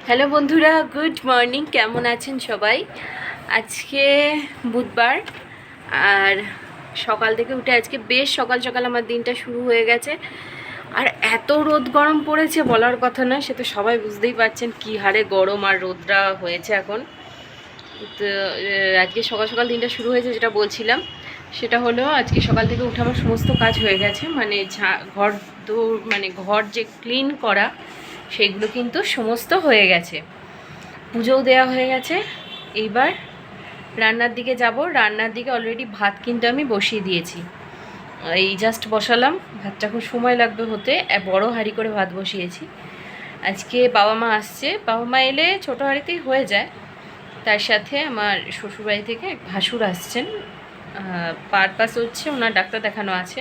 Hello বন্ধুরা, good morning. কেমন আছেন সবাই? আজকে বুধবার, আর সকাল থেকে উঠে আজকে বেশ সকাল সকাল আমার দিনটা শুরু হয়ে গেছে। আর এত রোদ গরম পড়েছে বলার কথা নয়, সে তো সবাই বুঝতেই পারছেন কী হারে গরম আর রোদটা হয়েছে এখন। তো আজকে সকাল সকাল দিনটা শুরু হয়েছে, যেটা বলছিলাম সেটা হলো আজকে সকাল থেকে উঠে আমার সমস্ত কাজ হয়ে গেছে। মানে ঘর যে ক্লিন করা সেগুলো কিন্তু সমস্ত হয়ে গেছে। পুজোও দেওয়া হয়ে গেছে। এইবার রান্নার দিকে যাব। রান্নার দিকে অলরেডি ভাত কিন্তু আমি বসিয়ে দিয়েছি, এই জাস্ট বসালাম। ভাতটা খুব সময় লাগবে হতে, বড় হাঁড়ি করে ভাত বসিয়েছি। আজকে বাবা মা আসছে, বাবা মা এলে ছোটো হাঁড়িতেই হয়ে যায়। তার সাথে আমার শ্বশুরবাড়ি থেকে ভাসুর আসছেন, পারপাস হচ্ছে ওনার ডাক্তার দেখানো আছে,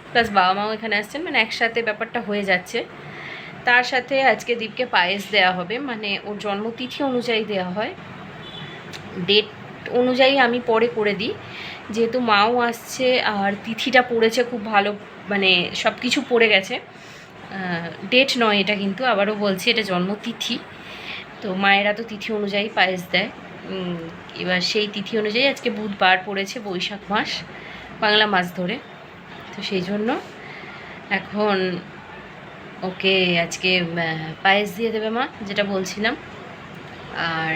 প্লাস বাবা মাও এখানে আসছেন, মানে একসাথে ব্যাপারটা হয়ে যাচ্ছে। তার সাথে আজকে দীপকে পায়েস দেওয়া হবে, মানে ওর জন্মতিথি অনুযায়ী দেওয়া হয়, ডেট অনুযায়ী আমি পরে করে দিই, যেহেতু মাও আসছে আর তিথিটা পড়েছে খুব ভালো, মানে সব কিছু পড়ে গেছে। ডেট নয় এটা, কিন্তু আবারও বলছি এটা জন্মতিথি। তো মায়েরা তো তিথি অনুযায়ী পায়েস দেয়। এবার সেই তিথি অনুযায়ী আজকে বুধবার পড়েছে, বৈশাখ মাস, বাংলা মাস ধরে। তো সেই জন্য এখন ওকে আজকে পায়েস দিয়ে দেবে মা, যেটা বলছিলাম। আর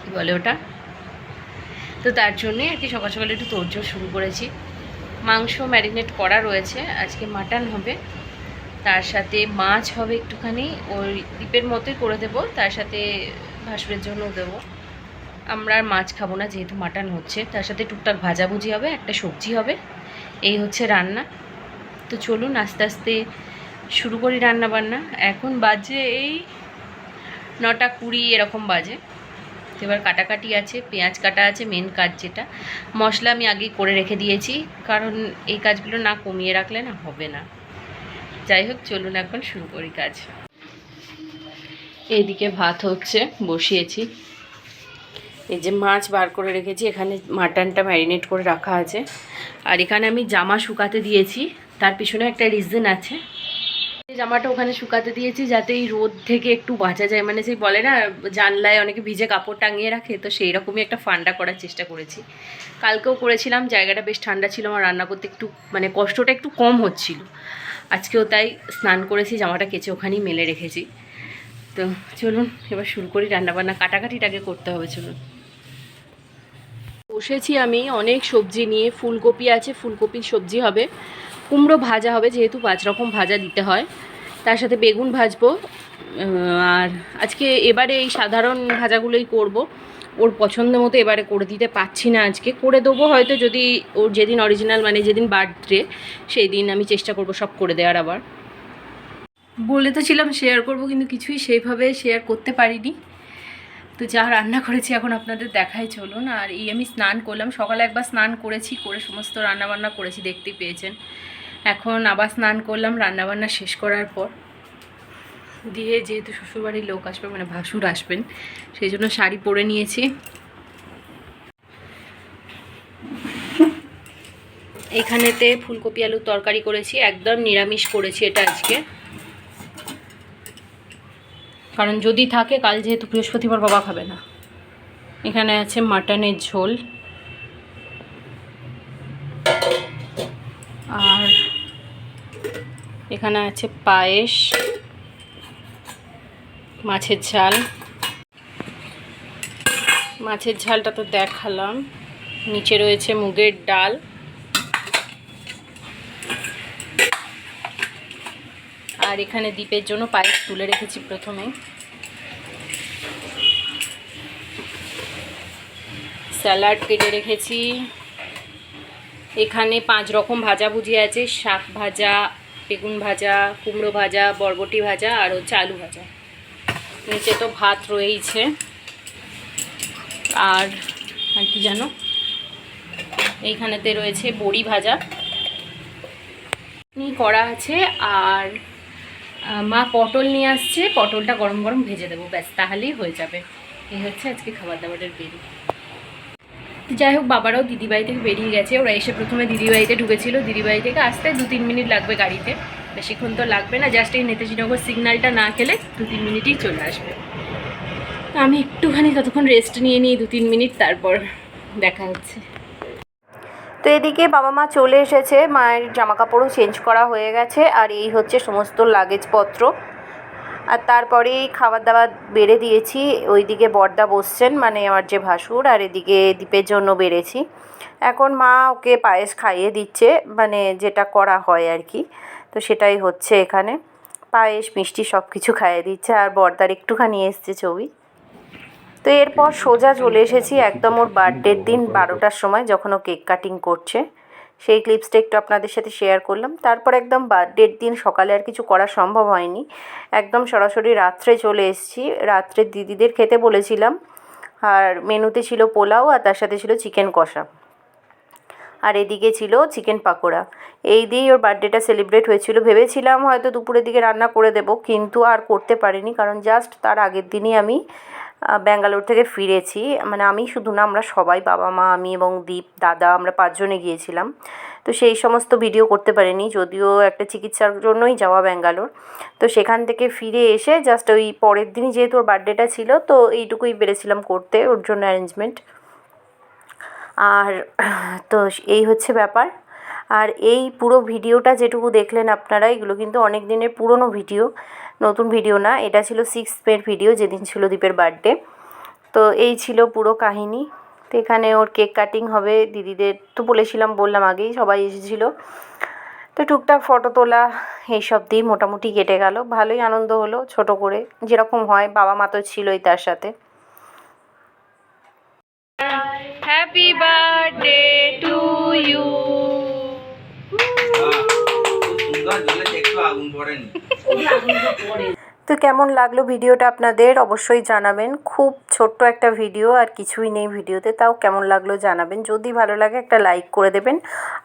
কী বলে ওটা, তো তার জন্যে আর কি সকাল সকালে একটু তোড়জোড় শুরু করেছি। মাংস ম্যারিনেট করা রয়েছে, আজকে মাটন হবে, তার সাথে মাছ হবে একটুখানি, ওই দ্বীপের মতোই করে দেবো, তার সাথে ভাসুরের জন্যও দেবো। আমরা আর মাছ খাবো না যেহেতু মাটন হচ্ছে। তার সাথে টুকটাক ভাজাভুজি হবে, একটা সবজি হবে। এই হচ্ছে রান্না। তো চলুন আস্তে আস্তে শুরু করি রান্না বান্না। এখন বাজে এই 9:20 এরকম বাজে। এবার কাটাকাটি আছে, পেঁয়াজ কাটা আছে, মেন কাজ যেটা। মশলা আমি আগেই করে রেখে দিয়েছি, কারণ এই কাজগুলো না কমিয়ে রাখলে না হবে না। যাই হোক, চলুন এখন শুরু করি কাজ। এইদিকে ভাত হচ্ছে, বসিয়েছি। এই যে মাছ বার করে রেখেছি, এখানে মাটনটা ম্যারিনেট করে রাখা আছে। আর এখানে আমি জামা শুকাতে দিয়েছি, তার পিছনে একটা রিজন আছে। জামাটা ওখানে শুকাতে দিয়েছি যাতে এই রোদ থেকে একটু বাঁচা যায়, মানে সেই বলে না জানলায় অনেকে ভিজে কাপড় টাঙিয়ে রাখে, তো সেই রকমই একটা ফান্ডা করার চেষ্টা করেছি। কালকেও করেছিলাম, জায়গাটা বেশ ঠান্ডা ছিল, আমার রান্না করতে একটু মানে কষ্টটা একটু কম হচ্ছিল। আজকেও তাই স্নান করেছি, জামাটা কেচে ওখানেই মেলে রেখেছি। তো চলুন এবার শুরু করি রান্নাবান্না। কাটাকাটিটাকে করতে হবে, চলুন। বসেছি আমি অনেক সবজি নিয়ে। ফুলকপি আছে, ফুলকপির সবজি হবে, কুমড়ো ভাজা হবে, যেহেতু 5 রকম ভাজা দিতে হয়, তার সাথে বেগুন ভাজবো। আর আজকে এবারে এই সাধারণ ভাজাগুলোই করব, ওর পছন্দ মতো এবারে করে দিতে পারছি না। আজকে করে দেবো হয়তো, যদি ওর যেদিন অরিজিনাল মানে যেদিন বার্থডে সেই দিন আমি চেষ্টা করব সব করে দেওয়ার। আবার বলে তো ছিলাম শেয়ার করব, কিন্তু কিছুই সেইভাবে শেয়ার করতে পারিনি। তো যা রান্না করেছি এখন আপনাদের দেখাই, চলুন। আর এই আমি স্নান করলাম, সকালে একবার স্নান করেছি, করে সমস্ত রান্নাবান্না করেছি, দেখতেই পেয়েছেন। এখন আবার স্নান করলাম রান্নাবান্না শেষ করার পর দিয়ে, যেহেতু শ্বশুরবাড়ির লোক আসবে, মানে ভাসুর আসবেন, সেই জন্য শাড়ি পরে নিয়েছি। এখানেতে ফুলকপি আলুর তরকারি করেছি, একদম নিরামিষ করেছি এটা আজকে, কারণ যদি থাকে কাল যেহেতু বৃহস্পতিবার বাবা খাবে না। এখানে আছে মাটনের ঝোল, আর এখানে আছে পায়েস, মাছের ঝাল। মাছের ঝালটা তো দেখালাম। নিচে রয়েছে মুগের ডাল, আর এখানে দীপের জন্য পায়েস তুলে রেখেছি প্রথমে। স্যালাড কেটে রেখেছি। এখানে 5 রকম ভাজাভুজি আছে, শাক ভাজা, বেগুন ভাজা, কুমড়ো ভাজা, বরবটি ভাজা, আর হচ্ছে আলু ভাজা। নিচে তো ভাত রয়েইছে। আর কি জানো, এইখানেতে রয়েছে বড়ি ভাজা করা আছে। আর মা পটল নিয়ে আসছে, পটলটা গরম গরম ভেজে দেবো, ব্যাস তাহলেই হয়ে যাবে। এই হচ্ছে আজকে খাবার দাবারের বেরি। যাই হোক, বাবারাও দিদিবাড়ি থেকে বেরিয়ে গেছে। ওরা এসে প্রথমে দিদিবাড়িতে ঢুকেছিল, দিদিবাড়ি থেকে আসতে 2-3 মিনিট লাগবে গাড়িতে। বেশিক্ষণ তো লাগবে না, জাস্ট এই নেতাজিনগর সিগন্যালটা না খেলে 2-3 মিনিটেই চলে আসবে। আমি একটুখানি ততক্ষণ রেস্ট নিয়ে নিই 2-3 মিনিট, তারপর দেখা হচ্ছে। তো এদিকে বাবা মা চলে এসেছে, মায়ের জামা কাপড়ও চেঞ্জ করা হয়ে গেছে, আর এই হচ্ছে সমস্ত লাগেজপত্র। আর তারপরেই খাবার দাবার বেড়ে দিয়েছি, ওইদিকে বড়দা বসছেন মানে আমার যে ভাসুর, আর এদিকে দীপের জন্য বেড়েছি। এখন মা ওকে পায়েস খাইয়ে দিচ্ছে, মানে যেটা করা হয় আর কি, তো সেটাই হচ্ছে এখানে। পায়েস মিষ্টি সব কিছু খাইয়ে দিচ্ছে, আর বড়দার একটুখানি এসছে ছবি। তো এরপর সোজা চলে এসেছি একদম ওর বার্থডের দিন 12টার সময়, যখন ও কেক কাটিং করছে, সেই ক্লিপসটা একটু আপনাদের সাথে শেয়ার করলাম। তারপর একদম বার্থডের দিন সকালে আর কিছু করা সম্ভব হয়নি, একদম সরাসরি রাত্রে চলে এসেছি। রাত্রে দিদিদের খেতে বলেছিলাম, আর মেনুতে ছিল পোলাও, আর তার সাথে ছিল চিকেন কষা, আর এদিকে ছিল চিকেন পাকোড়া। এই দিয়েই ওর বার্থডেটা সেলিব্রেট হয়েছিল। ভেবেছিলাম হয়তো দুপুরের দিকে রান্না করে দেবো, কিন্তু আর করতে পারিনি, কারণ জাস্ট তার আগের দিনই আমি ব্যাঙ্গালোর থেকে ফিরেছি। মানে আমি শুধু না, আমরা সবাই, বাবা মা আমি এবং দীপ দাদা, আমরা 5 জনে গিয়েছিলাম। তো সেই সমস্ত ভিডিও করতে পারিনি, যদিও একটা চিকিৎসার জন্যই যাওয়া ব্যাঙ্গালোর। তো সেখান থেকে ফিরে এসে জাস্ট ওই পরের দিনই যেহেতু ওর বার্থডেটা ছিল, তো এইটুকুই পেরেছিলাম করতে ওর জন্য অ্যারেঞ্জমেন্ট। আর তো এই হচ্ছে ব্যাপার। আর এই পুরো ভিডিওটা যেটুকু দেখলেন আপনারা, এগুলো কিন্তু অনেক দিনের পুরনো ভিডিও, নতুন ভিডিও না। এটা ছিল 6th মের ভিডিও, যেদিন ছিল দীপের বার্থডে। তো এই ছিল পুরো কাহিনী। তো এখানে ওর কেক কাটিং হবে, দিদিদের তো বললাম আগেই, সবাই এসেছিল। তো টুকটাক ফটো তোলা এইসব দিয়ে মোটামুটি কেটে গেল, ভালোই আনন্দ হলো, ছোট করে যেরকম হয়। বাবা মা তো ছিলই তার সাথে। Happy birthday to you. তো কেমন লাগলো ভিডিওটা আপনাদের অবশ্যই জানাবেন। খুব ছোট্ট একটা ভিডিও, আর কিছুই নেই ভিডিওতে, তাও কেমন লাগলো জানাবেন। যদি ভালো লাগে একটা লাইক করে দেবেন,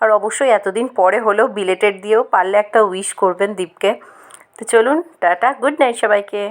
আর অবশ্যই এতদিন পরে হলেও বিলেটেড দিয়েও পারলে একটা উইশ করবেন দীপকে। তো চলুন, টাটা, গুড নাইট সবাইকে।